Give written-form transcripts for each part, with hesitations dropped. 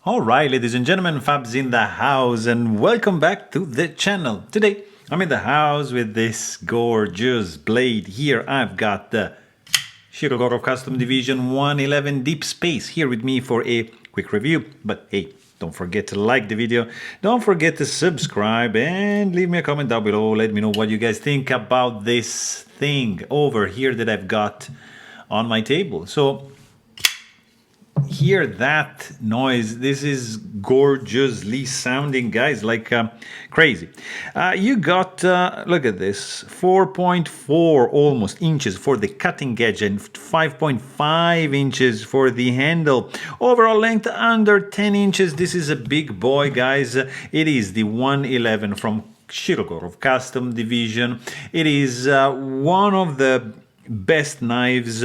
Alright, ladies and gentlemen, Fab's in the house and welcome back to the channel. Today, I'm in the house with this gorgeous blade. Here I've got the Shirogorov Custom Division 111 Deep Space here with me for a quick review. But hey, don't forget to like the video, don't forget to subscribe and leave me a comment down below. Let me know what you guys think about this thing over here that I've got on my table. So, hear that noise. This is gorgeously sounding, guys, like crazy. You got look at this, 4.4 almost inches for the cutting edge and 5.5 inches for the handle. Overall length under 10 inches. This is a big boy, guys. It is the 111 from Shirogorov Custom Division. It is one of the best knives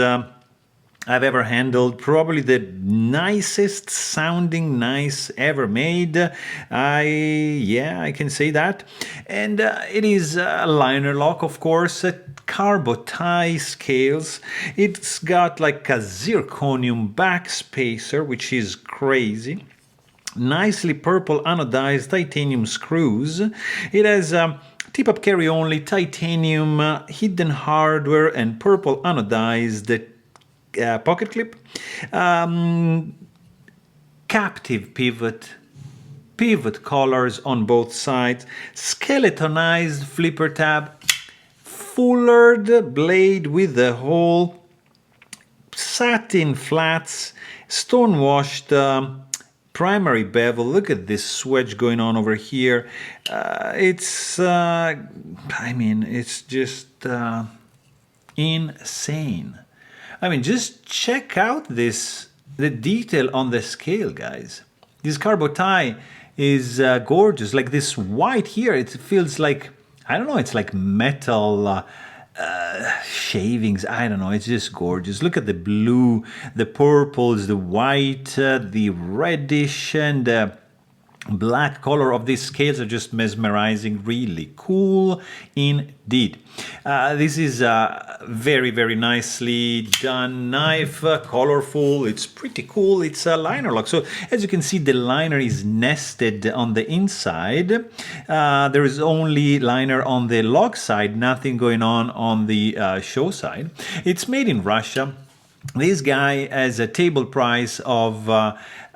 I've ever handled, probably the nicest sounding knife ever made. I can say that. And it is a liner lock, of course, carbo tie scales. It's got like a zirconium back spacer, which is crazy. Nicely purple anodized titanium screws. It has tip-up carry only titanium hidden hardware and purple anodized pocket clip, captive pivot collars on both sides, skeletonized flipper tab, fullered blade with the hole, satin flats, stone washed primary bevel. Look at this swedge going on over here. It's just insane. I mean, just check out the detail on the scale, guys. This carbo tie is gorgeous. Like this white here, it feels like, I don't know, it's like metal shavings. I don't know, it's just gorgeous. Look at the blue, the purples, the white, the reddish, and black color of these scales are just mesmerizing, really cool indeed. This is a very, very nicely done knife, colorful, it's pretty cool. It's a liner lock. So as you can see, the liner is nested on the inside. There is only liner on the lock side, nothing going on the show side. It's made in Russia. This guy has a table price of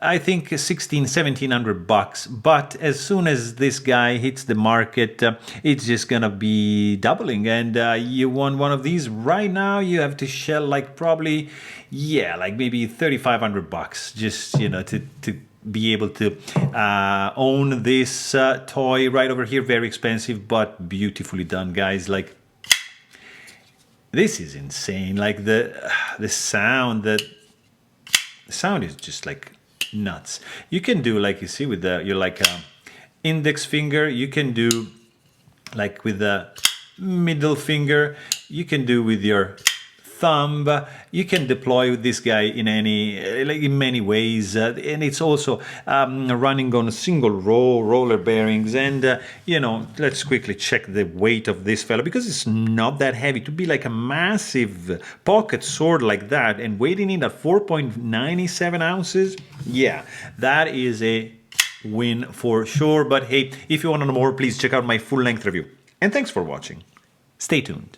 I think $1,700, but as soon as this guy hits the market, it's just gonna be doubling. And you want one of these right now, you have to shell like probably, like maybe $3,500, just to be able to own this toy right over here. Very expensive, but beautifully done, guys. Like, this is insane. Like the sound, the sound is just like nuts. You can do, like you see with your index finger, you can do like with the middle finger, you can do with your thumb. You can deploy with this guy in many ways, and it's also running on a single roller bearings. And let's quickly check the weight of this fella, because it's not that heavy. To be like a massive pocket sword like that and weighing in at 4.97 ounces, that is a win for sure. But hey, if you want to know more, please check out my full-length review. And thanks for watching. Stay tuned.